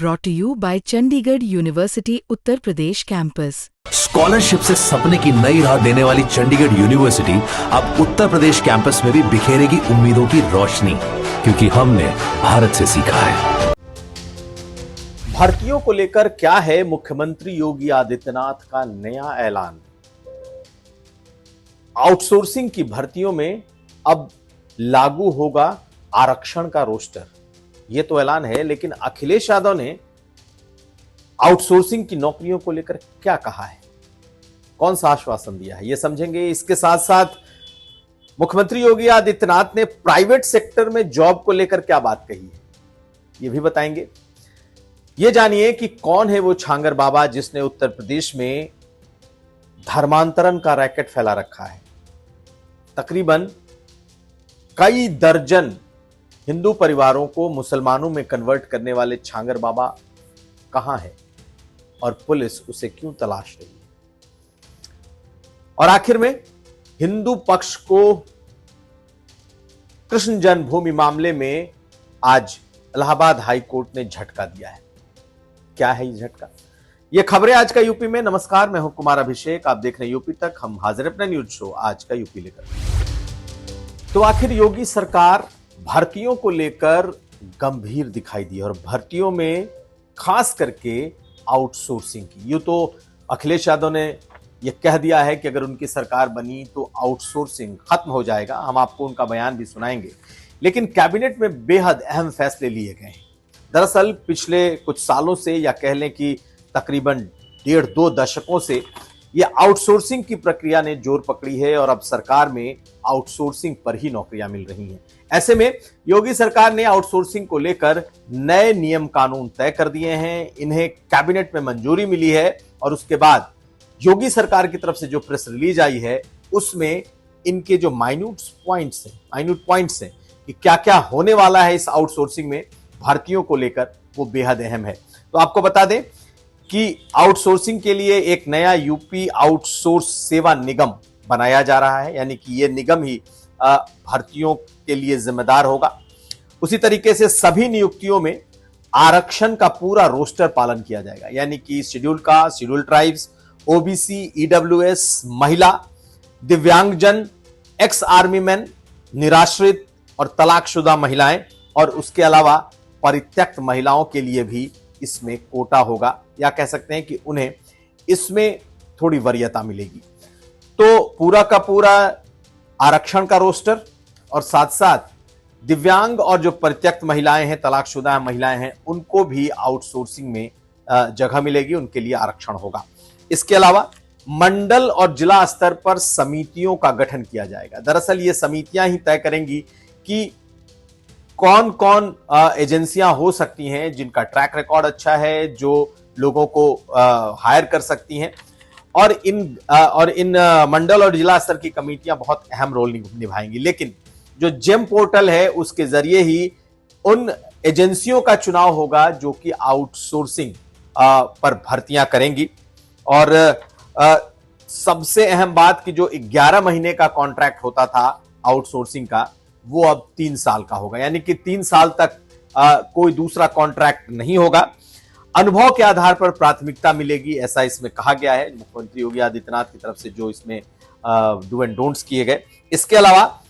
brought to you by Chandigarh University Uttar Pradesh campus. Scholarship से सपने की नई राह देने वाली चंडीगढ़ यूनिवर्सिटी अब उत्तर प्रदेश कैंपस में भी बिखेरेगी उम्मीदों की रोशनी, क्योंकि हमने भारत से सीखा है। भर्तियों को लेकर क्या है मुख्यमंत्री योगी आदित्यनाथ का नया ऐलान। आउटसोर्सिंग की भर्तियों में अब लागू होगा आरक्षण का रोस्टर, यह तो ऐलान है, लेकिन अखिलेश यादव ने आउटसोर्सिंग की नौकरियों को लेकर क्या कहा है, कौन सा आश्वासन दिया है, यह समझेंगे। इसके साथ साथ मुख्यमंत्री योगी आदित्यनाथ ने प्राइवेट सेक्टर में जॉब को लेकर क्या बात कही है, यह भी बताएंगे। यह जानिए कि कौन है वो छांगर बाबा जिसने उत्तर प्रदेश में धर्मांतरण का रैकेट फैला रखा है। तकरीबन कई दर्जन हिंदू परिवारों को मुसलमानों में कन्वर्ट करने वाले छांगर बाबा कहां है और पुलिस उसे क्यों तलाश रही है। और आखिर में हिंदू पक्ष को कृष्ण जन्मभूमि मामले में आज इलाहाबाद हाई कोर्ट ने झटका दिया है। क्या है ये झटका? ये खबरें आज का यूपी में। नमस्कार, मैं हूं कुमार अभिषेक, आप देख रहे हैं यूपी तक। हम हाजिर अपना न्यूज शो आज का यूपी लेकर। तो आखिर योगी सरकार भर्तियों को लेकर गंभीर दिखाई दी और भर्तियों में खास करके आउटसोर्सिंग की। यूं तो अखिलेश यादव ने यह कह दिया है कि अगर उनकी सरकार बनी तो आउटसोर्सिंग खत्म हो जाएगा। हम आपको उनका बयान भी सुनाएंगे, लेकिन कैबिनेट में बेहद अहम फैसले लिए गए हैं। दरअसल पिछले कुछ सालों से, या कह लें कि तकरीबन 1.5-2 दशकों से यह आउटसोर्सिंग की प्रक्रिया ने जोर पकड़ी है और अब सरकार में आउटसोर्सिंग पर ही नौकरियां मिल रही हैं। ऐसे में योगी सरकार ने आउटसोर्सिंग को लेकर नए नियम कानून तय कर दिए हैं। इन्हें कैबिनेट में मंजूरी मिली है और उसके बाद योगी सरकार की तरफ से जो प्रेस रिलीज आई है उसमें इनके जो माइन्यूट पॉइंट्स हैं कि क्या क्या होने वाला है इस आउटसोर्सिंग में भर्तियों को लेकर, वो बेहद अहम है। तो आपको बता दें कि आउटसोर्सिंग के लिए एक नया यूपी आउटसोर्स सेवा निगम बनाया जा रहा है, यानी कि यह निगम ही भर्तियों के लिए जिम्मेदार होगा। उसी तरीके से सभी नियुक्तियों में आरक्षण का पूरा रोस्टर पालन किया जाएगा, यानी कि schedule caste, schedule tribes, OBC, EWS, महिला, दिव्यांगजन, एक्स आर्मी मैन, निराश्रित और तलाकशुदा महिलाएं, और उसके अलावा परित्यक्त महिलाओं के लिए भी इसमें कोटा होगा, या कह सकते हैं कि उन्हें इसमें थोड़ी वरीयता मिलेगी। तो पूरा का पूरा आरक्षण का रोस्टर और साथ साथ दिव्यांग और जो परित्यक्त महिलाएं हैं, तलाकशुदा महिलाएं हैं, उनको भी आउटसोर्सिंग में जगह मिलेगी, उनके लिए आरक्षण होगा। इसके अलावा मंडल और जिला स्तर पर समितियों का गठन किया जाएगा। दरअसल ये समितियां ही तय करेंगी कि कौन कौन एजेंसियां हो सकती हैं जिनका ट्रैक रिकॉर्ड अच्छा है, जो लोगों को हायर कर सकती हैं, और इन मंडल और जिला स्तर की कमेटियां बहुत अहम रोल निभाएंगी। लेकिन जो जेम पोर्टल है उसके जरिए ही उन एजेंसियों का चुनाव होगा जो कि आउटसोर्सिंग पर भर्तियां करेंगी। और सबसे अहम बात कि जो 11 महीने का कॉन्ट्रैक्ट होता था आउटसोर्सिंग का, वो अब 3 साल का होगा, यानी कि 3 साल तक कोई दूसरा कॉन्ट्रैक्ट नहीं होगा। अनुभव के आधार पर प्राथमिकता मिलेगी, ऐसा इसमें कहा गया है मुख्यमंत्री योगी आदित्यनाथ की तरफ से जो इसमें डू एंड डोंट्स किए गए। इसके अलावा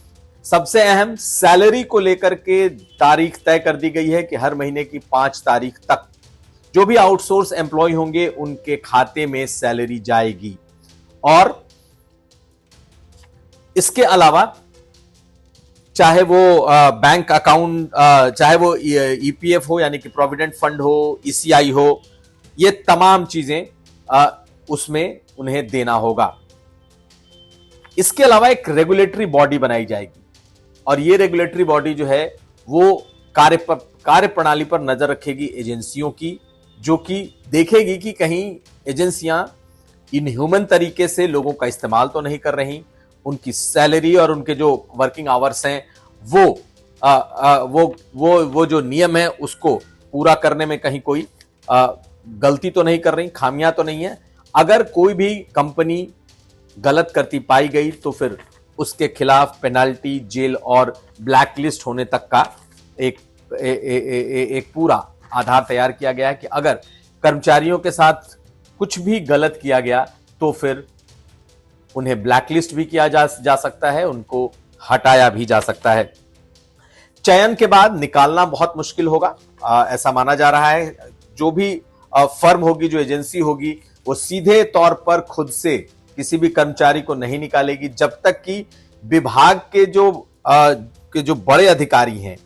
सबसे अहम सैलरी को लेकर के तारीख तय कर दी गई है कि हर महीने की 5 तारीख तक जो भी आउटसोर्स एम्प्लॉय होंगे उनके खाते में सैलरी जाएगी। और इसके अलावा चाहे वो बैंक अकाउंट, चाहे वो ईपीएफ हो यानी कि प्रोविडेंट फंड हो, ईसीआई हो, ये तमाम चीजें उसमें उन्हें देना होगा। इसके अलावा एक रेगुलेटरी बॉडी बनाई जाएगी और ये रेगुलेटरी बॉडी जो है वो कार्य प्रणाली पर नजर रखेगी एजेंसियों की, जो कि देखेगी कि कहीं एजेंसियां इनह्यूमन तरीके से लोगों का इस्तेमाल तो नहीं कर रही, उनकी सैलरी और उनके जो वर्किंग आवर्स हैं वो जो नियम है उसको पूरा करने में कहीं कोई गलती तो नहीं कर रही, खामियां तो नहीं है। अगर कोई भी कंपनी गलत करती पाई गई तो फिर उसके खिलाफ पेनल्टी, जेल और ब्लैकलिस्ट होने तक का एक पूरा आधार तैयार किया गया है कि अगर कर्मचारियों के साथ कुछ भी गलत किया गया तो फिर उन्हें ब्लैकलिस्ट भी किया जा सकता है, उनको हटाया भी जा सकता है। चयन के बाद निकालना बहुत मुश्किल होगा, ऐसा माना जा रहा है। जो भी फर्म होगी, जो एजेंसी होगी, वो सीधे तौर पर खुद से किसी भी कर्मचारी को नहीं निकालेगी जब तक कि विभाग के जो बड़े अधिकारी हैं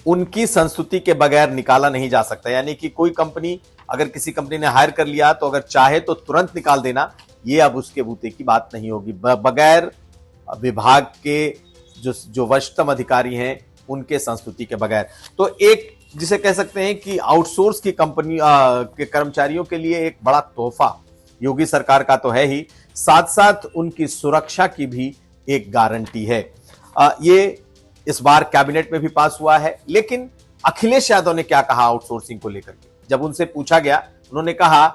उनकी संस्तुति के बगैर निकाला नहीं जा सकता। यानी कि कोई कंपनी, अगर किसी कंपनी ने हायर कर लिया तो अगर चाहे तो तुरंत निकाल देना, ये अब उसके बूते की बात नहीं होगी, बगैर विभाग के जो वरिष्ठतम अधिकारी हैं उनके संस्तुति के बगैर। तो एक जिसे कह सकते हैं कि आउटसोर्स की कंपनी के कर्मचारियों के लिए एक बड़ा तोहफा योगी सरकार का तो है ही, साथ साथ उनकी सुरक्षा की भी एक गारंटी है। ये इस बार कैबिनेट में भी पास हुआ है। लेकिन अखिलेश यादव ने क्या कहा आउटसोर्सिंग को लेकर के, जब उनसे पूछा गया, उन्होंने कहा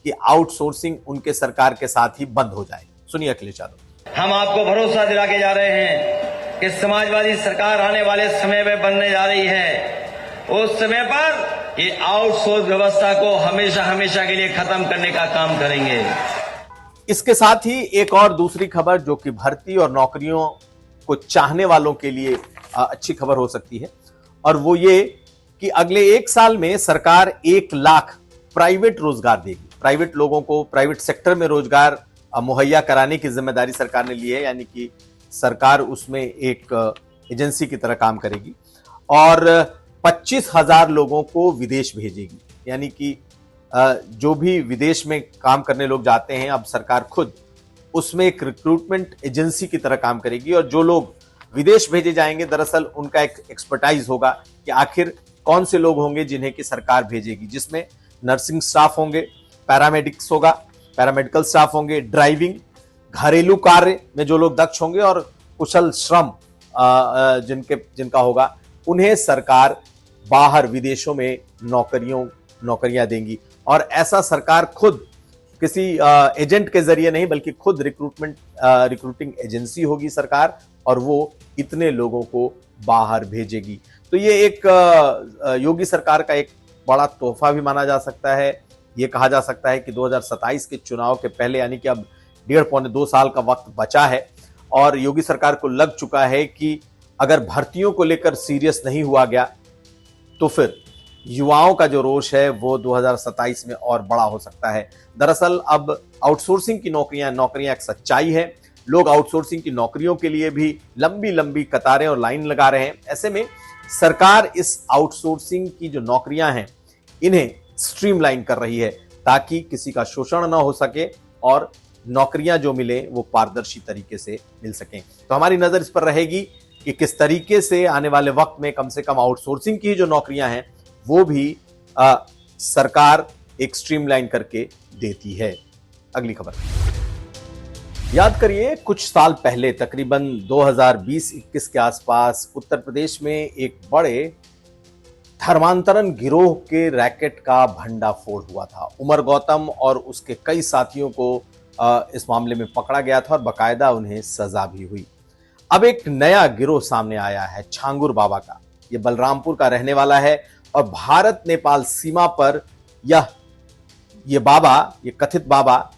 कि आउटसोर्सिंग उनके सरकार के साथ ही बंद हो जाए। सुनिए अखिलेश यादव। हम आपको भरोसा दिला के जा रहे हैं कि समाजवादी सरकार आने वाले समय में बनने जा रही है। उस समय पर ये आउटसोर्स व्यवस्था को हमेशा हमेशा के लिए खत्म करने का काम करेंगे। इसके साथ ही एक और दूसरी खबर जो कि भर्ती और नौकरियों को चाहने वालों के लिए अच्छी खबर हो सकती है, और वो ये कि अगले 1 साल में सरकार 1 लाख प्राइवेट रोजगार देगी। प्राइवेट लोगों को प्राइवेट सेक्टर में रोजगार मुहैया कराने की जिम्मेदारी सरकार ने ली है। यानी कि सरकार उसमें एक एजेंसी की तरह काम करेगी और 25,000 लोगों को विदेश भेजेगी। यानी कि जो भी विदेश में काम करने लोग जाते हैं, अब सरकार खुद उसमें एक रिक्रूटमेंट एजेंसी की तरह काम करेगी, और जो लोग विदेश भेजे जाएंगे दरअसल उनका एक एक्सपर्टाइज होगा कि आखिर कौन से लोग होंगे जिन्हें कि सरकार भेजेगी, जिसमें नर्सिंग स्टाफ होंगे, पैरामेडिक्स होगा, पैरामेडिकल स्टाफ होंगे, ड्राइविंग, घरेलू कार्य में जो लोग दक्ष होंगे और कुशल श्रम जिनका होगा, उन्हें सरकार बाहर विदेशों में नौकरियां देंगी। और ऐसा सरकार खुद किसी एजेंट के जरिए नहीं, बल्कि खुद रिक्रूटिंग एजेंसी होगी सरकार, और वो इतने लोगों को बाहर भेजेगी। तो ये एक योगी सरकार का एक बड़ा तोहफा भी माना जा सकता है। ये कहा जा सकता है कि 2027 के चुनाव के पहले, यानी कि अब 1.5-2 साल का वक्त बचा है, और योगी सरकार को लग चुका है कि अगर भर्तियों को लेकर सीरियस नहीं हुआ गया तो फिर युवाओं का जो रोष है वो 2027 में और बड़ा हो सकता है। दरअसल अब आउटसोर्सिंग की नौकरियां एक सच्चाई है। लोग आउटसोर्सिंग की नौकरियों के लिए भी लंबी लंबी कतारें और लाइन लगा रहे हैं। ऐसे में सरकार इस आउटसोर्सिंग की जो नौकरियां हैं इन्हें स्ट्रीमलाइन कर रही है ताकि किसी का शोषण ना हो सके और नौकरियां जो मिले वो पारदर्शी तरीके से मिल सकें। तो हमारी नजर इस पर रहेगी कि किस तरीके से आने वाले वक्त में कम से कम आउटसोर्सिंग की जो नौकरियां हैं वो भी सरकार एक स्ट्रीमलाइन करके देती है। अगली खबर, याद करिए कुछ साल पहले तकरीबन 2020-21 के आसपास उत्तर प्रदेश में एक बड़े धर्मांतरण गिरोह के रैकेट का भंडाफोड़ हुआ था। उमर गौतम और उसके कई साथियों को इस मामले में पकड़ा गया था और बकायदा उन्हें सजा भी हुई। अब एक नया गिरोह सामने आया है छांगुर बाबा का। ये बलरामपुर का रहने वाला है और भारत नेपाल सीमा पर ये कथित बाबा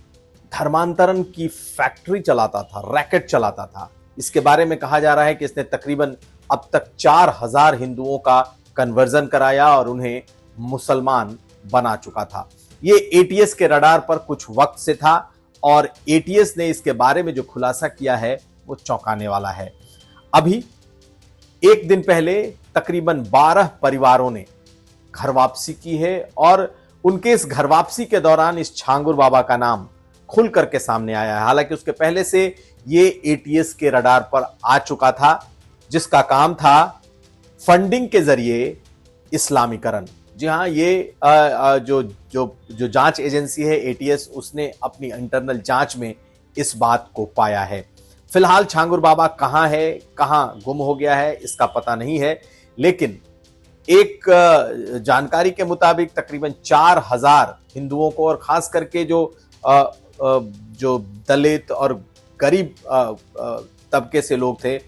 धर्मांतरण की फैक्ट्री चलाता था, रैकेट चलाता था। इसके बारे में कहा जा रहा है कि इसने तकरीबन अब तक 4,000 हिंदुओं का कन्वर्जन कराया और उन्हें मुसलमान बना चुका था। ये एटीएस के रडार पर कुछ वक्त से था और एटीएस ने इसके बारे में जो खुलासा किया है वो चौंकाने वाला है। अभी एक दिन पहले तकरीबन 12 परिवारों ने घर वापसी की है और उनके इस घर वापसी के दौरान इस छांगुर बाबा का नाम खुल करके सामने आया है। हालांकि उसके पहले से ये एटीएस के रडार पर आ चुका था, जिसका काम था फंडिंग के जरिए इस्लामीकरण। जी हां, ये जो जांच एजेंसी है एटीएस, उसने अपनी इंटरनल जांच में इस बात को पाया है। फिलहाल छांगुर बाबा कहां है, कहां गुम हो गया है, इसका पता नहीं है। लेकिन एक जानकारी के मुताबिक तकरीबन 4,000 हिंदुओं को और खास करके जो दलित और गरीब तबके से लोग थे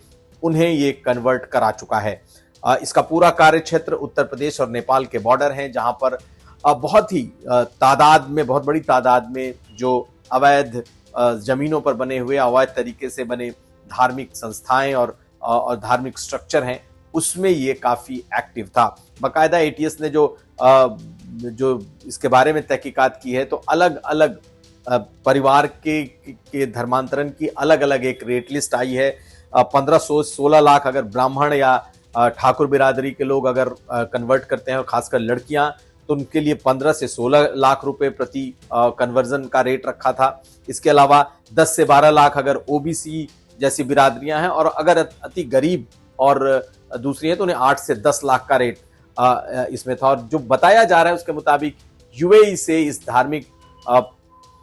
उन्हें ये कन्वर्ट करा चुका है। इसका पूरा कार्य क्षेत्र उत्तर प्रदेश और नेपाल के बॉर्डर हैं, जहां पर बहुत ही तादाद में, बहुत बड़ी तादाद में जो अवैध जमीनों पर बने हुए, अवैध तरीके से बने धार्मिक संस्थाएं और धार्मिक स्ट्रक्चर हैं, उसमें ये काफी एक्टिव था। बाकायदा एटीएस ने जो इसके बारे में तहकीकात की है, तो अलग अलग परिवार के धर्मांतरण की अलग अलग एक रेट लिस्ट आई है। 1516 लाख अगर ब्राह्मण या ठाकुर बिरादरी के लोग अगर कन्वर्ट करते हैं, और खासकर लड़कियां, तो उनके लिए 15 से 16 लाख रुपए प्रति कन्वर्जन का रेट रखा था। इसके अलावा 10 से 12 लाख अगर ओबीसी जैसी बिरादरियां हैं, और अगर अति गरीब और दूसरी है तो उन्हें 8 से 10 लाख का रेट इसमें था। और जो बताया जा रहा है उसके मुताबिक यूएई से इस धार्मिक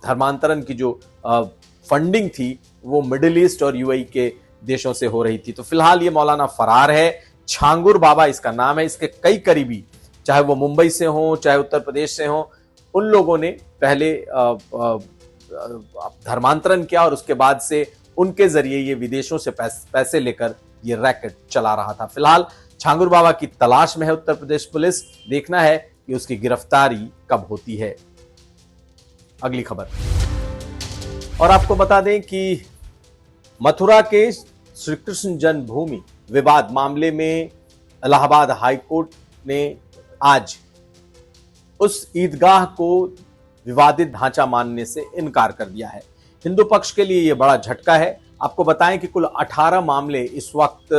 धर्मांतरण की जो फंडिंग थी वो मिडिल ईस्ट और यूएई के देशों से हो रही थी। तो फिलहाल ये मौलाना फरार है, छांगुर बाबा इसका नाम है। इसके कई करीबी, चाहे वो मुंबई से हो, चाहे उत्तर प्रदेश से हो, उन लोगों ने पहले धर्मांतरण किया और उसके बाद से उनके जरिए ये विदेशों से पैसे लेकर ये रैकेट चला रहा था। फिलहाल छांगुर बाबा की तलाश में है उत्तर प्रदेश पुलिस। देखना है कि उसकी गिरफ्तारी कब होती है। अगली खबर, और आपको बता दें कि मथुरा के श्री कृष्ण जन्मभूमि विवाद मामले में इलाहाबाद हाई कोर्ट ने आज उस ईदगाह को विवादित ढांचा मानने से इनकार कर दिया है। हिंदू पक्ष के लिए यह बड़ा झटका है। आपको बताएं कि कुल 18 मामले इस वक्त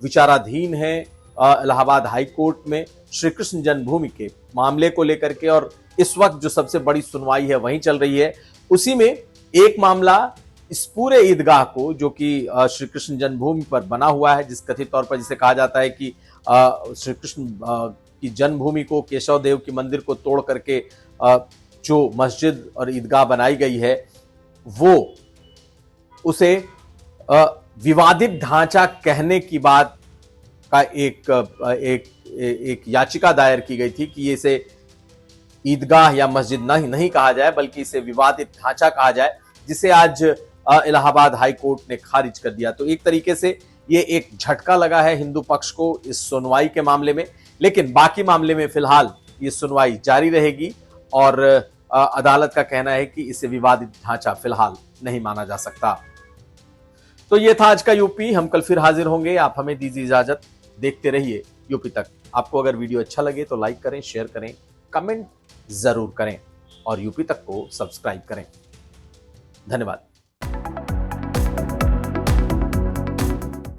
विचाराधीन हैं इलाहाबाद हाई कोर्ट में श्री कृष्ण जन्मभूमि के मामले को लेकर के, और इस वक्त जो सबसे बड़ी सुनवाई है वहीं चल रही है। उसी में एक मामला इस पूरे ईदगाह को, जो कि श्री कृष्ण जन्मभूमि पर बना हुआ है, जिस कथित तौर पर जिसे कहा जाता है कि श्री कृष्ण की जन्मभूमि को, केशव देव की मंदिर को तोड़ करके जो मस्जिद और ईदगाह बनाई गई है, वो उसे विवादित ढांचा कहने की बात का एक याचिका दायर की गई थी कि इसे ईदगाह या मस्जिद नहीं कहा जाए, बल्कि इसे विवादित ढांचा कहा जाए, जिसे आज इलाहाबाद हाई कोर्ट ने खारिज कर दिया। तो एक तरीके से ये एक झटका लगा है हिंदू पक्ष को इस सुनवाई के मामले में, लेकिन बाकी मामले में फिलहाल ये सुनवाई जारी रहेगी और अदालत का कहना है कि इसे विवादित ढांचा फिलहाल नहीं माना जा सकता। तो ये था आज का यूपी। हम कल फिर हाजिर होंगे। आप हमें दीजिए इजाजत। देखते रहिए यूपी तक। आपको अगर वीडियो अच्छा लगे तो लाइक करें, शेयर करें, कमेंट जरूर करें और यूपी तक को सब्सक्राइब करें। धन्यवाद।